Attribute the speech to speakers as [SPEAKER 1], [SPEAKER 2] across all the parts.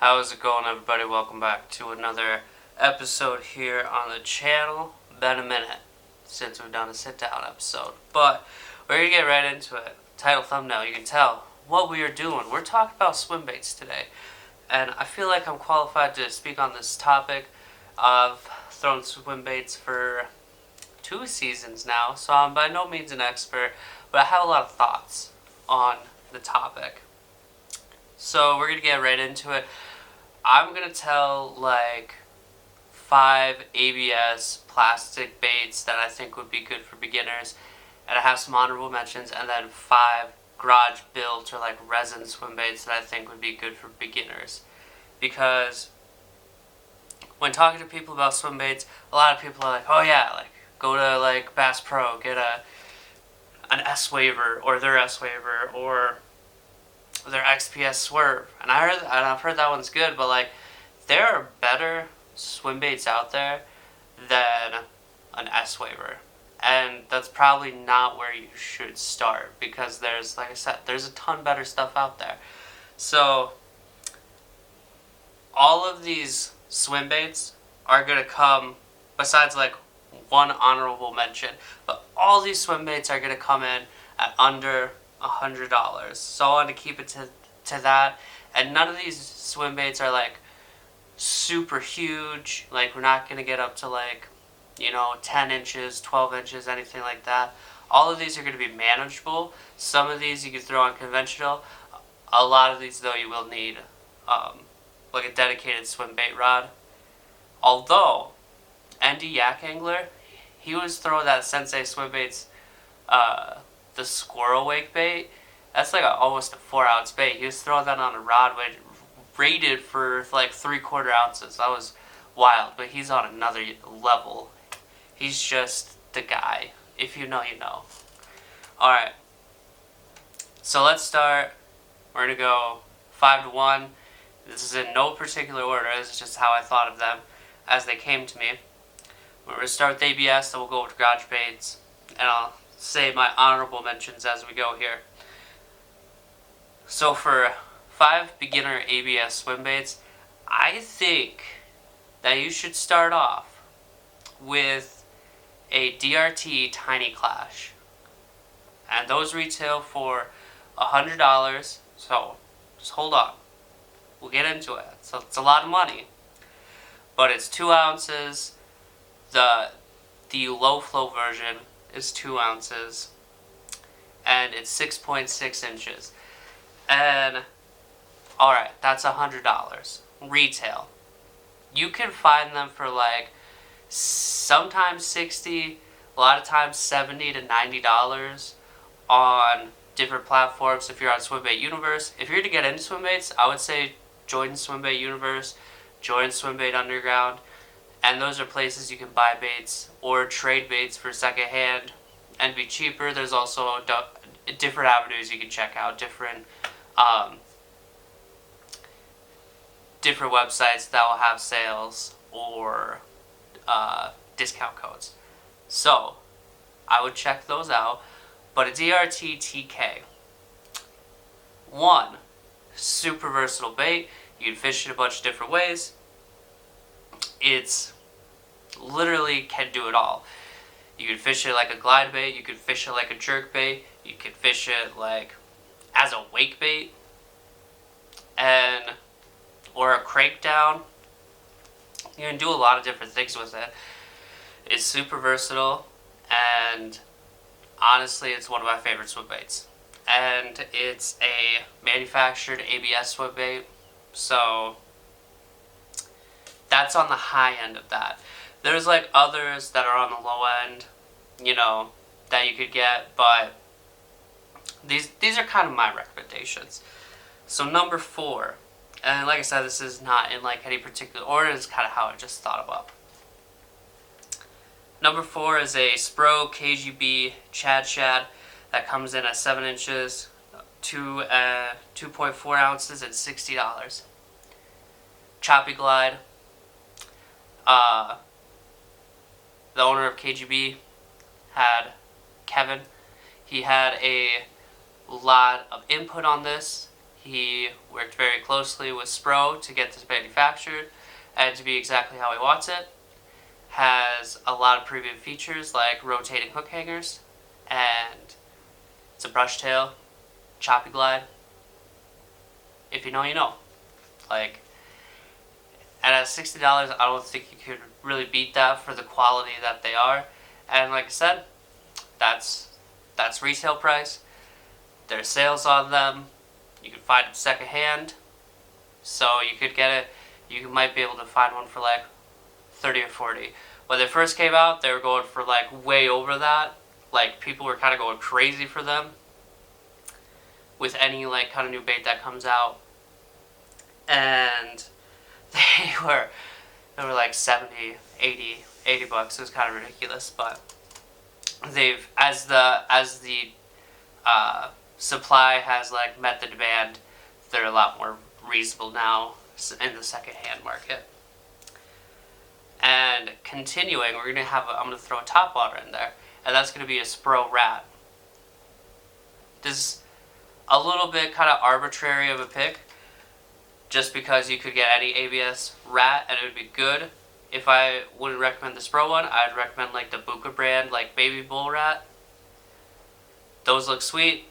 [SPEAKER 1] How's it going, everybody? Welcome back to another episode here on the channel. Been a minute since we've done a sit-down episode, but we're going to get right into it. Title, thumbnail, you can tell what we are doing. We're talking about swim baits today, and I feel like I'm qualified to speak on this topic. I've thrown swim baits for 2 seasons now, so I'm by no means an expert, but I have a lot of thoughts on the topic. So we're going to get right into it. I'm going to tell like 5 ABS plastic baits that I think would be good for beginners, and I have some honorable mentions, and then 5 garage built or like resin swim baits that I think would be good for beginners. Because when talking to people about swim baits, a lot of people are like, oh yeah, like go to like Bass Pro, get an S waiver or their S waiver or their XPS Swerve, and I've heard that one's good, but like there are better swim baits out there than an S waiver, and that's probably not where you should start because there's, like I said, there's a ton better stuff out there. So all of these swim baits are gonna come, besides like one honorable mention, but all these swim baits are gonna come in at under $100. So I want to keep it to that. And none of these swim baits are like super huge. Like we're not going to get up to like, 10 inches, 12 inches, anything like that. All of these are going to be manageable. Some of these you can throw on conventional. A lot of these though you will need like a dedicated swim bait rod. Although Andy Yak Angler, he was throwing that Sensei swim baits, the squirrel wake bait. That's like almost a 4-ounce bait. He was throwing that on a rod weight rated for like 3/4 ounces. That was wild, but he's on another level. He's just the guy. If you know, you know. Alright, so let's start. We're gonna go 5 to 1. This is in no particular order. This is just how I thought of them as they came to me. We're gonna start with ABS, then we'll go with garage baits, and I'll say my honorable mentions as we go here. So for 5 beginner ABS swim baits, I think that you should start off with a DRT Tiny Clash. And those retail for $100, so just hold on. We'll get into it. So it's a lot of money. But it's 2 ounces. The low flow version is 2 ounces, and it's 6.6 inches. And alright, that's $100 retail. You can find them for like sometimes $60, a lot of times $70 to $90 on different platforms. If you're on Swimbait Universe, if you're to get into swim baits, I would say join Swimbait Universe, join Swimbait Underground. And those are places you can buy baits or trade baits for secondhand and be cheaper. There's also different avenues you can check out, different websites that will have sales or discount codes. So I would check those out. But a DRT TK, 1, super versatile bait. You can fish it a bunch of different ways. It's literally can do it all. You can fish it like a glide bait, you can fish it like a jerk bait, you can fish it like as a wake bait, or a crank down. You can do a lot of different things with it. It's super versatile, and honestly it's one of my favorite swim baits. And it's a manufactured ABS swim bait, so that's on the high end of that. There's like others that are on the low end, that you could get, but these are kind of my recommendations. So number 4, and like I said, this is not in like any particular order, it's kind of how I just thought about. Number 4 is a Spro KGB Shad that comes in at 7 inches, 2.4 ounces, and $60. Choppy Glide. The owner of KGB had Kevin. He had a lot of input on this. He worked very closely with Spro to get this manufactured and to be exactly how he wants it. Has a lot of premium features like rotating hook hangers, and it's a brush tail, choppy glide. If you know, you know. Like, and at $60, I don't think you could really beat that for the quality that they are. And like I said, that's retail price. There's sales on them. You can find them secondhand. So you could get it. You might be able to find one for like 30 or 40. When they first came out, they were going for like way over that. Like, people were kind of going crazy for them with any like kind of new bait that comes out. And they were like 70, 80 bucks. It was kind of ridiculous, but they've, as the supply has like met the demand, they're a lot more reasonable now in the secondhand market. And continuing, we're gonna have I'm gonna throw a topwater in there, and that's gonna be a Spro Rat. This is a little bit kind of arbitrary of a pick, just because you could get any ABS rat and it would be good. If I wouldn't recommend the Spro one, I'd recommend like the Buka brand, like Baby Bull Rat. Those look sweet.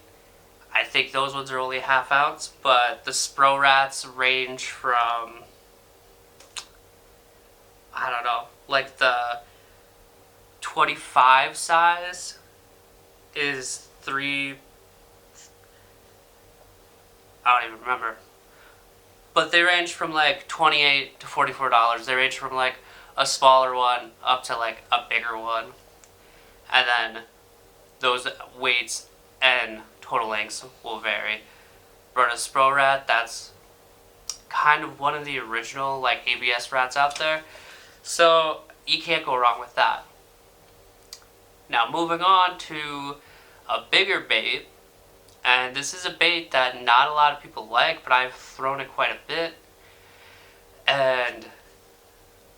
[SPEAKER 1] I think those ones are only a half ounce, but the Spro Rats range from, I don't know, like the 25 size is I don't even remember. But they range from like $28 to $44. They range from like a smaller one up to like a bigger one. And then those weights and total lengths will vary. But a Spro Rat, that's kind of one of the original like ABS rats out there. So you can't go wrong with that. Now moving on to a bigger bait. And this is a bait that not a lot of people like, but I've thrown it quite a bit. And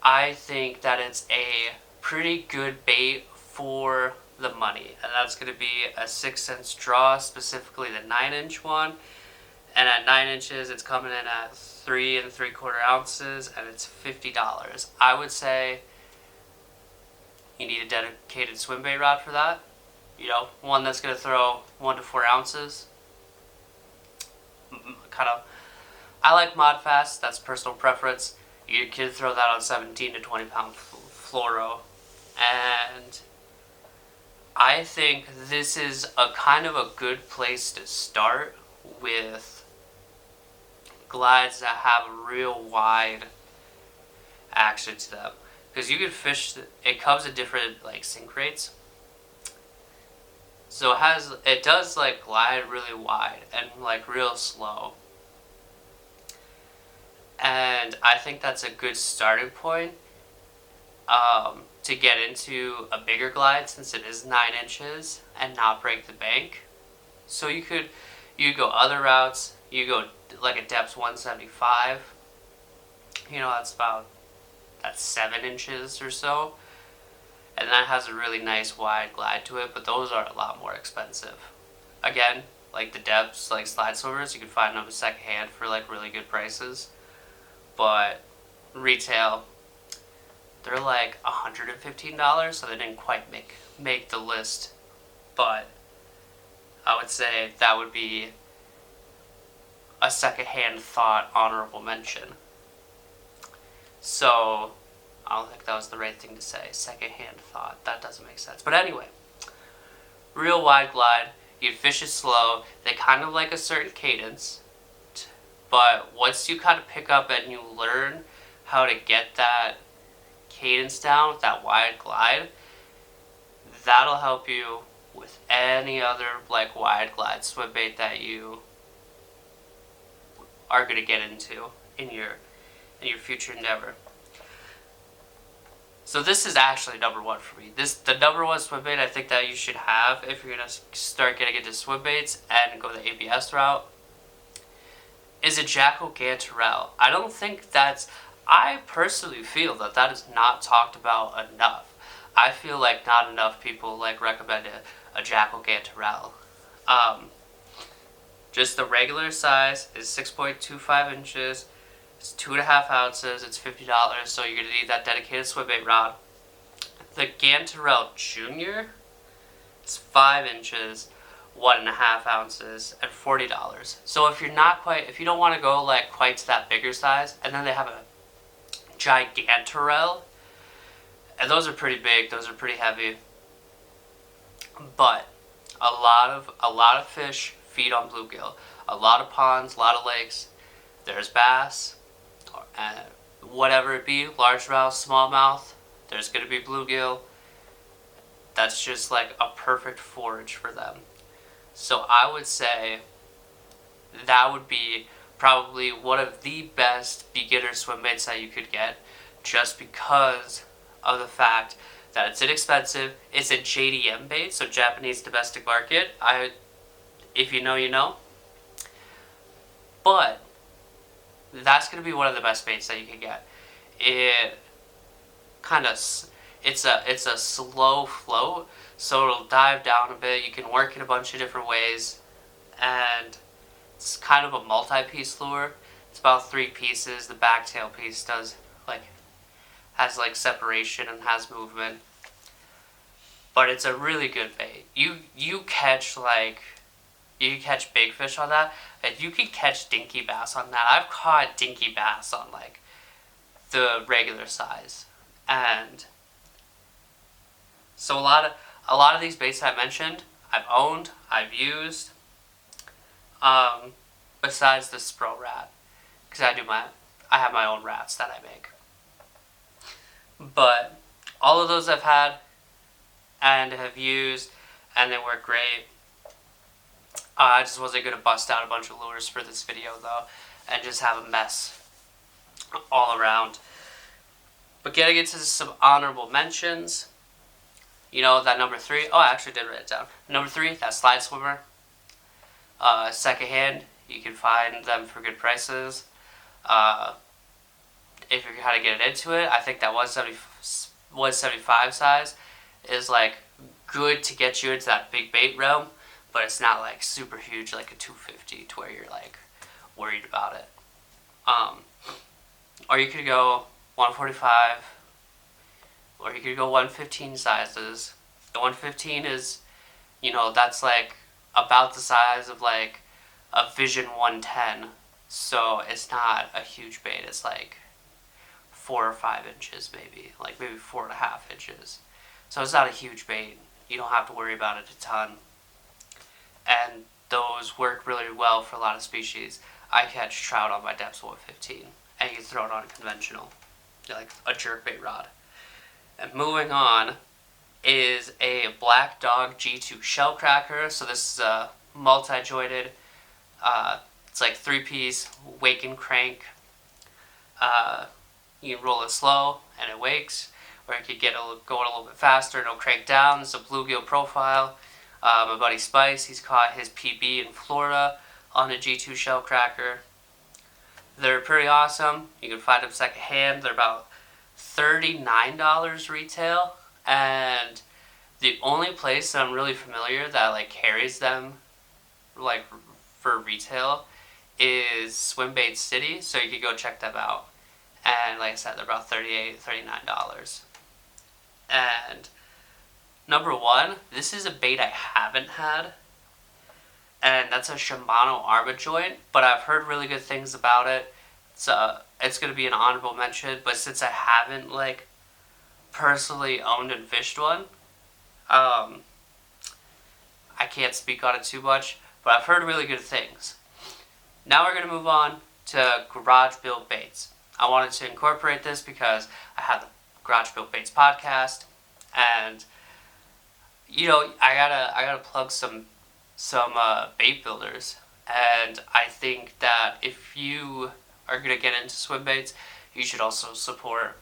[SPEAKER 1] I think that it's a pretty good bait for the money. And that's going to be a 6-cent draw, specifically the 9-inch one. And at 9 inches, it's coming in at 3 3/4 ounces, and it's $50. I would say you need a dedicated swim bait rod for that. You know, one that's going to throw 1 to 4 ounces. Kind of, I like Mod Fast, that's personal preference. You could throw that on 17 to 20 pound fluoro. And I think this is a kind of a good place to start with glides that have a real wide action to them. Because you can fish, it comes in different like sink rates. So it does like glide really wide and like real slow. And I think that's a good starting point to get into a bigger glide, since it is 9 inches and not break the bank. So you go other routes. You go like a depth 175. You know, that's 7 inches or so. And that has a really nice wide glide to it, but those are a lot more expensive. Again, like the depths, like slide swimmers, you can find them secondhand for like really good prices. But retail, they're like $115, so they didn't quite make the list. But I would say that would be a secondhand thought honorable mention. So I don't think that was the right thing to say. Secondhand thought. That doesn't make sense. But anyway, real wide glide. You fish it slow. They kind of like a certain cadence. But once you kind of pick up and you learn how to get that cadence down with that wide glide, that'll help you with any other like wide glide swim bait that you are going to get into in your future endeavor. So this is actually number one for me. The number one swim bait I think that you should have if you're going to start getting into swim baits and go the ABS route is a Jacko Gantarelle. I personally feel that is not talked about enough. I feel like not enough people like recommend a Jacko Gantarelle. Just the regular size is 6.25 inches. It's 2.5 ounces. It's $50. So you're gonna need that dedicated swim bait rod. The Gantarel Junior is 5 inches, 1.5 ounces, and $40. So if you don't want to go like quite to that bigger size, and then they have a Gigantarel, and those are pretty big. Those are pretty heavy. But a lot of fish feed on bluegill. A lot of ponds, a lot of lakes. There's bass, whatever it be, largemouth, smallmouth. There's gonna be bluegill. That's just like a perfect forage for them. So I would say that would be probably one of the best beginner swim baits that you could get, just because of the fact that it's inexpensive. It's a JDM bait, so Japanese domestic market. If you know, you know. But that's gonna be one of the best baits that you can get. It's a slow float, so it'll dive down a bit. You can work in a bunch of different ways, and it's kind of a multi-piece lure. It's about 3 pieces. The back tail piece has separation and has movement, but it's a really good bait. You catch big fish on that, and you can catch dinky bass on that. I've caught dinky bass on the regular size, and so a lot of these baits I mentioned, I've owned, I've used. Besides the Spro rat, because I have my own rats that I make. But all of those I've had and have used, and they work great. I just wasn't gonna bust out a bunch of lures for this video though, and just have a mess all around. But getting into some honorable mentions. You know, that number 3, I actually did write it down. Number 3, that Slide Swimmer. Secondhand, you can find them for good prices. If you're kind of getting into it, I think that 175 size is good to get you into that big bait realm, but it's not super huge like a 250 to where you're worried about it. Or you could go 145, or you could go 115 sizes. The 115 is, that's about the size of a Vision 110, so it's not a huge bait. It's 4 or 5 inches, maybe 4.5 inches. So it's not a huge bait. You don't have to worry about it a ton, and those work really well for a lot of species. I catch trout on my depths 115, and you can throw it on conventional, like a jerkbait rod. And moving on is a Black Dog G2 shell cracker. So this is a multi-jointed, it's 3-piece wake and crank. You can roll it slow and it wakes, or you could get it going a little bit faster and it'll crank down. It's a bluegill profile. My buddy Spice, he's caught his PB in Florida on a G2 shell cracker. They're pretty awesome. You can find them secondhand. They're about $39 retail, and the only place that I'm really familiar that carries them for retail is Swimbaits City, so you could go check them out. And like I said, they're about $38, $39. And number 1, this is a bait I haven't had, and that's a Shimano Arma joint, but I've heard really good things about it. It's going to be an honorable mention, but since I haven't personally owned and fished one, I can't speak on it too much, but I've heard really good things. Now we're going to move on to garage build baits. I wanted to incorporate this because I have the Garage Built Baits podcast, and I gotta plug some bait builders, and I think that if you are gonna get into swim baits, you should also support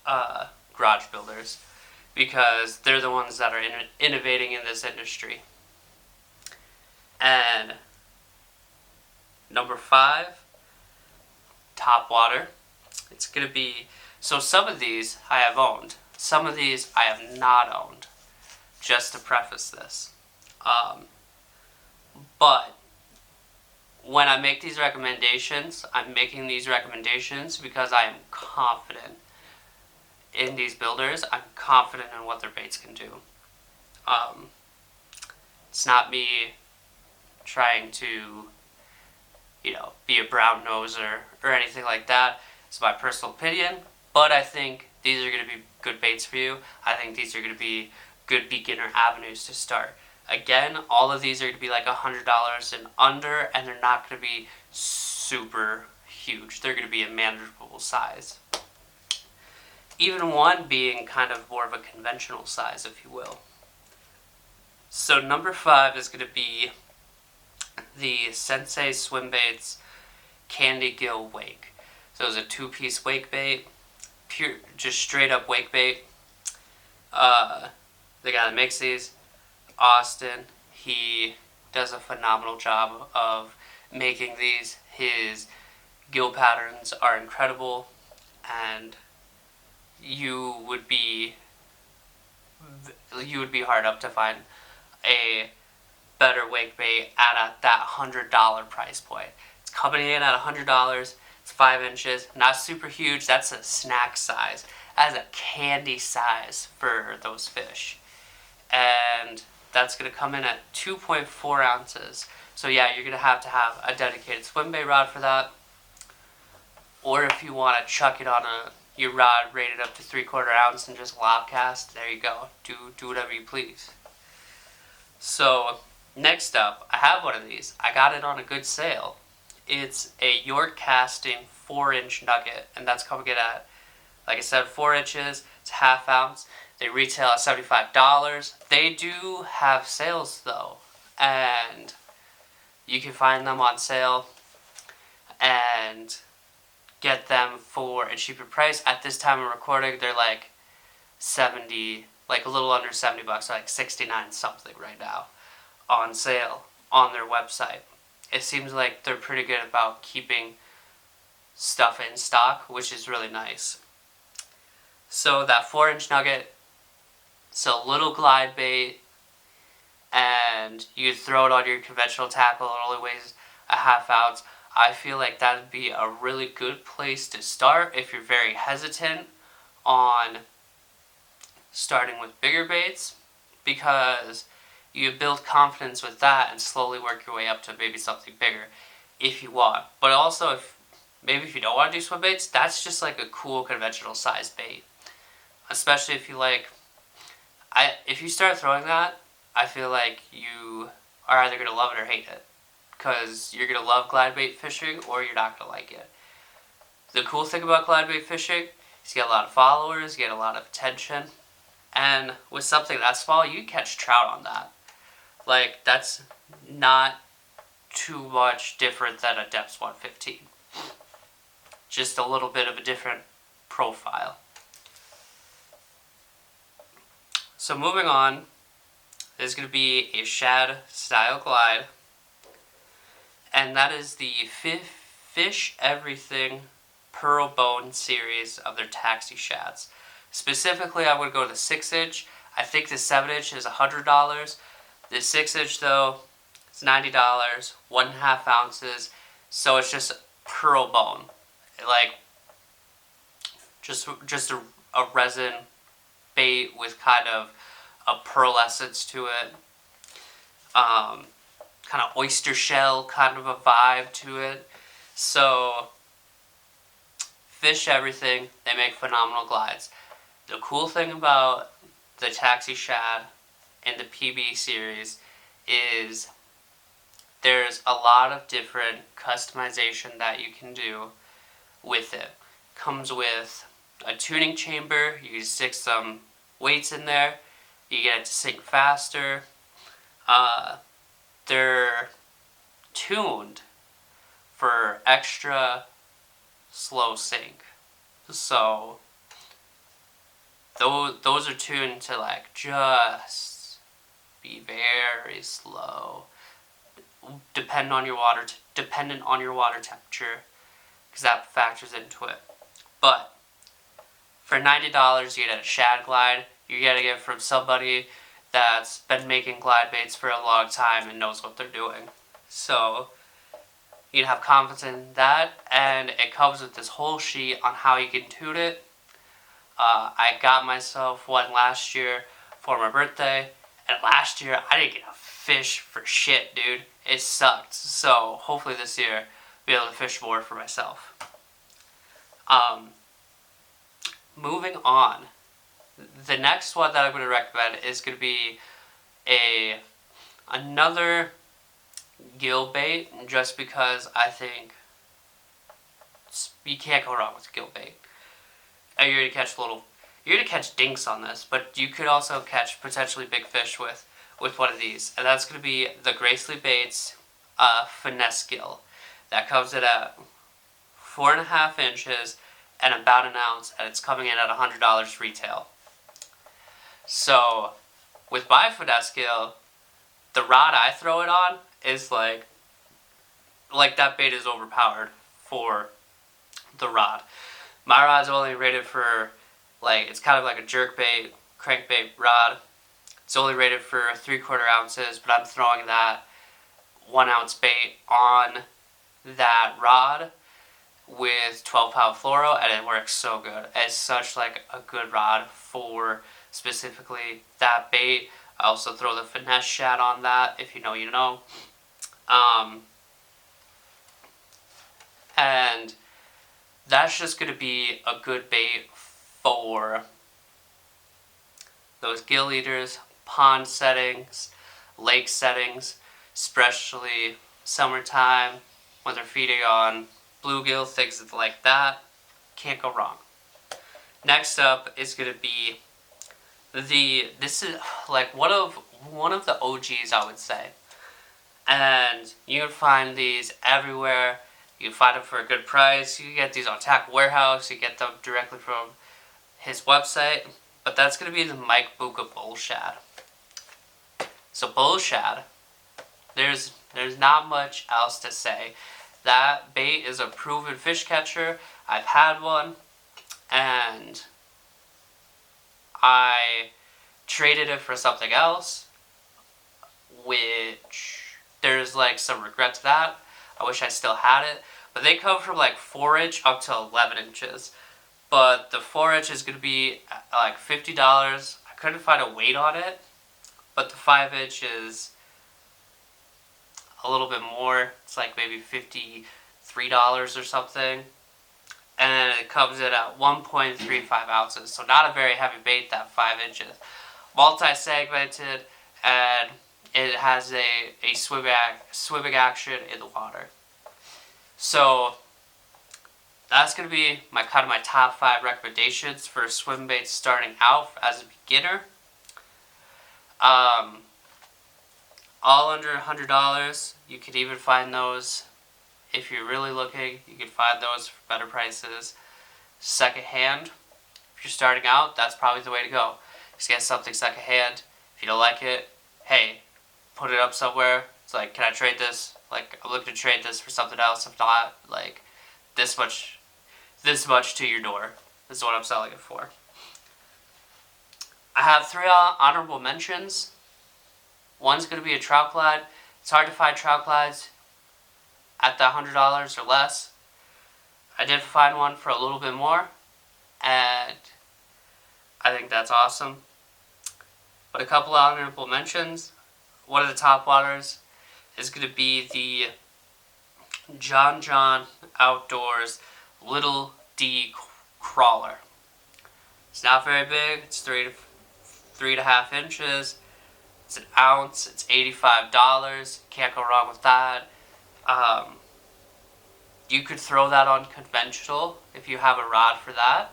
[SPEAKER 1] garage builders, because they're the ones that are innovating in this industry. And number 5, Top Water. It's going to be, so some of these I have owned, some of these I have not owned, just to preface this. But when I make these recommendations, I'm making these recommendations because I am confident in these builders. I'm confident in what their baits can do. It's not me trying to, be a brown noser or anything like that. It's my personal opinion, but I think these are going to be good baits for you. I think these are going to be good beginner avenues to start. Again, all of these are going to be like $100 and under, and they're not going to be super huge. They're going to be a manageable size. Even one being kind of more of a conventional size, if you will. So number 5 is going to be the Sensei Swimbaits Candy Gill Wake. So it's a 2-piece wake bait, pure, just straight up wake bait. The guy that makes these, Austin, he does a phenomenal job of making these. His gill patterns are incredible, and you would be hard up to find a better wake bait at that $100 price point. It's coming in at $100. It's 5 inches, not super huge. That's a snack size. That's a candy size for those fish. And that's going to come in at 2.4 ounces. So yeah, you're going to have a dedicated swim bait rod for that. Or if you want to chuck it on your rod rated up to 3/4 ounce and just lob cast, there you go. Do whatever you please. So next up, I have one of these. I got it on a good sale. It's a York Casting 4-inch nugget, and that's coming in at, like I said, 4 inches. It's a half ounce. They retail at $75. They do have sales though, and you can find them on sale and get them for a cheaper price. At this time of recording, they're like 70, like a little under $70, like 69 something right now, on sale on their website. It seems like they're pretty good about keeping stuff in stock, which is really nice. So that 4-inch nugget, it's a little glide bait, and you throw it on your conventional tackle. It only weighs a half ounce. I feel like that would be a really good place to start if you're very hesitant on starting with bigger baits, because you build confidence with that and slowly work your way up to maybe something bigger if you want. But also, if you don't want to do swim baits, that's just like a cool conventional size bait. Especially if you if you start throwing that, I feel like you are either going to love it or hate it. Because you're going to love glide bait fishing, or you're not going to like it. The cool thing about glide bait fishing is you get a lot of followers, you get a lot of attention, and with something that small, you can catch trout on that. Like, that's not too much different than a Depths 115. Just a little bit of a different profile. So moving on, there's going to be a shad style glide, and that is the Fish Everything Pearl Bone series of their taxi shads. Specifically, I would go to the 6-inch. I think the 7-inch is $100. The 6-inch though, it's $90, 1.5 ounces. So it's just pearl bone, like just a resin bait with kind of a pearlescence to it, kind of oyster shell kind of a vibe to it. So Fish Everything, they make phenomenal glides. The cool thing about the Taxi Shad and the PB series is there's a lot of different customization that you can do with it. Comes with a tuning chamber. You can stick some weights in there. You get it to sink faster. They're tuned for extra slow sink. So those are tuned to like just be very slow, dependent on your water temperature, because that factors into it. But for $90, you get a shad glide. You're getting it from somebody that's been making glide baits for a long time and knows what they're doing. So You can have confidence in that, and it comes with this whole sheet on how you can tune it. I got myself one last year for my birthday, and last year I didn't get a fish for shit, dude. It sucked. So hopefully this year I'll be able to fish more for myself. Moving on. The next one that I'm going to recommend is going to be another gill bait, just because I think you can't go wrong with gill bait. You're gonna catch dinks on this, but you could also catch potentially big fish with one of these, and that's gonna be the Gracely Baits finesse gill. That comes in at 4.5 inches and about an ounce, and it's coming in at $100 retail. So with my finesse gill, the rod I throw it on is like that bait is overpowered for the rod. My rod's only rated for, it's kind of like a jerk bait, crankbait rod. It's only rated for 3/4 ounces, but I'm throwing that 1 ounce bait on that rod with 12-pound fluoro, and it works so good. It's such like a good rod for specifically that bait. I also throw the finesse shad on that. If you know, you know. And that's just going to be a good bait for those gill eaters, pond settings, lake settings, especially summertime when they're feeding on bluegill, things like that. Can't go wrong. Next up is going to be this is like one of the OGs, I would say. And you can find these everywhere. You can find them for a good price. You can get these on Tackle Warehouse. You get them directly from his website. But that's going to be the Mike Buka Bull Shad. So Bull Shad, there's not much else to say. That bait is a proven fish catcher. I've had one, and I traded it for something else, which there's like some regret to that. I wish I still had it. But they come from like 4-inch up to 11 inches. But the 4-inch is going to be like $50. I couldn't find a weight on it. But the 5-inch is a little bit more. It's like maybe $53 or something. And it comes in at 1.35 ounces. So not a very heavy bait, that 5 inches. Multi-segmented, and it has a swimming action in the water. So that's going to be my top 5 recommendations for swim baits starting out as a beginner. All under $100. You could even find those, if you're really looking, you can find those for better prices secondhand. If you're starting out, that's probably the way to go. Just get something secondhand. If you don't like it, hey, put it up somewhere. It's like, can I trade this? Like, I'm looking to trade this for something else. If not, like, this much to your door. This is what I'm selling it for. I have 3 honorable mentions. One's going to be a trout glide. It's hard to find trout glides at the $100 or less. I did find one for a little bit more, and I think that's awesome. But a couple of honorable mentions. One of the top waters is going to be the John Outdoors Little D Crawler. It's not very big. It's 3.5 inches. It's an ounce. It's $85. Can't go wrong with that. You could throw that on conventional if you have a rod for that.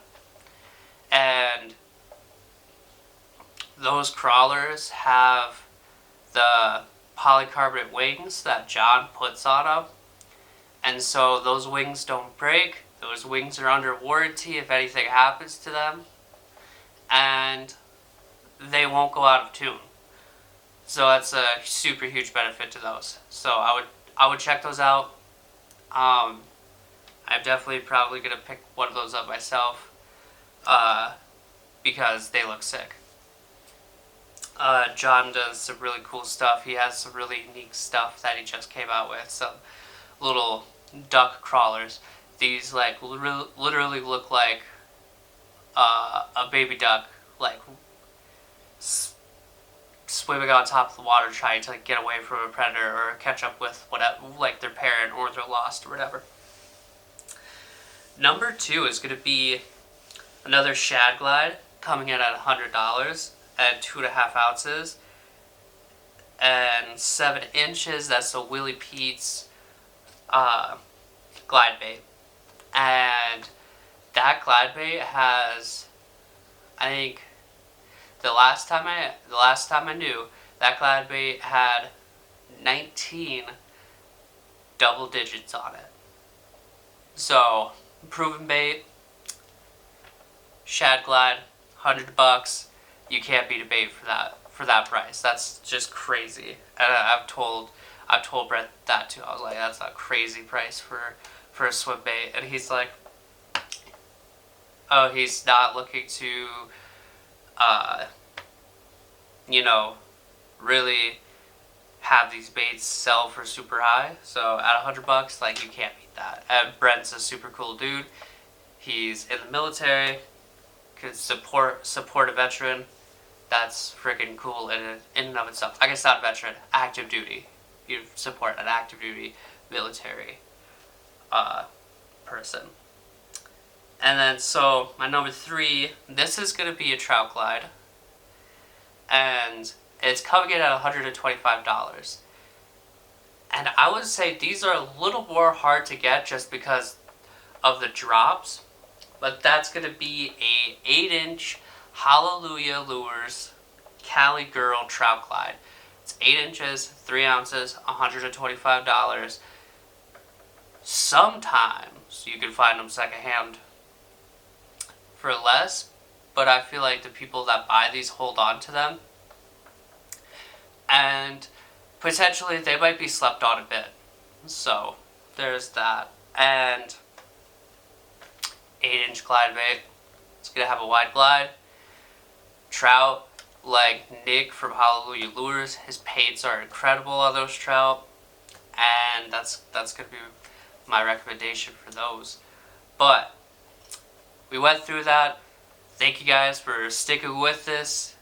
[SPEAKER 1] And those crawlers have the polycarbonate wings that John puts on them. And so those wings don't break. Those wings are under warranty if anything happens to them. And they won't go out of tune. So that's a super huge benefit to those. So I would check those out. I'm definitely probably going to pick one of those up myself because they look sick. John does some really cool stuff. He has some really unique stuff that he just came out with. Some little duck crawlers. These like literally look like a baby duck, like swimming on top of the water trying to like get away from a predator or catch up with whatever, like their parent, or they're lost or whatever. Number 2 is going to be another shad glide, coming in at $100 at 2.5 ounces and 7 inches. That's the Willie Pete's glide bait, and that glide bait has, I think, the last time I knew, that glide bait had 19 double digits on it. So, proven bait, shad glide, $100. You can't beat a bait for that price. That's just crazy. And I've told Brett that too. I was like, that's a crazy price for a swim bait, and he's like, oh, he's not looking to really have these baits sell for super high. So at $100, like, you can't beat that. And Brent's a super cool dude. He's in the military, could support a veteran. That's freaking cool in and of itself. I guess not a veteran, active duty. You support an active duty military person. And then, so my number 3, this is going to be a trout glide, and it's coming in at $125. And I would say these are a little more hard to get just because of the drops, but that's going to be a 8-inch Hallelujah Lures Cali Girl trout glide. It's 8 inches, 3 ounces, $125. Sometimes you can find them secondhand for less, but I feel like the people that buy these hold on to them, and potentially they might be slept on a bit. So there's that. And 8-inch glide bait. It's gonna have a wide glide. Trout like Nick from Hallelujah Lures, his paints are incredible on those trout, and that's gonna be my recommendation for those. But we went through that. Thank you guys for sticking with this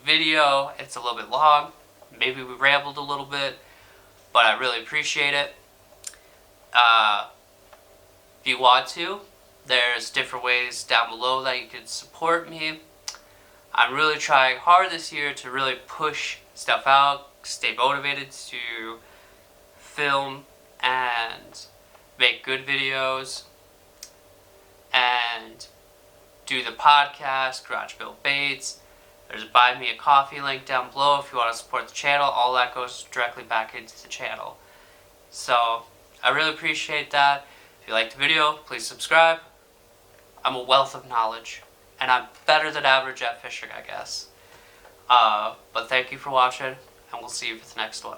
[SPEAKER 1] video. It's a little bit long. Maybe we rambled a little bit, but I really appreciate it. If you want to, there's different ways down below that you can support me. I'm really trying hard this year to really push stuff out, stay motivated to film and make good videos, and do the podcast, Garage Built Baits. There's a Buy Me a Coffee link down below if you want to support the channel. All that goes directly back into the channel. So, I really appreciate that. If you liked the video, please subscribe. I'm a wealth of knowledge, and I'm better than average at fishing, I guess. But thank you for watching, and we'll see you for the next one.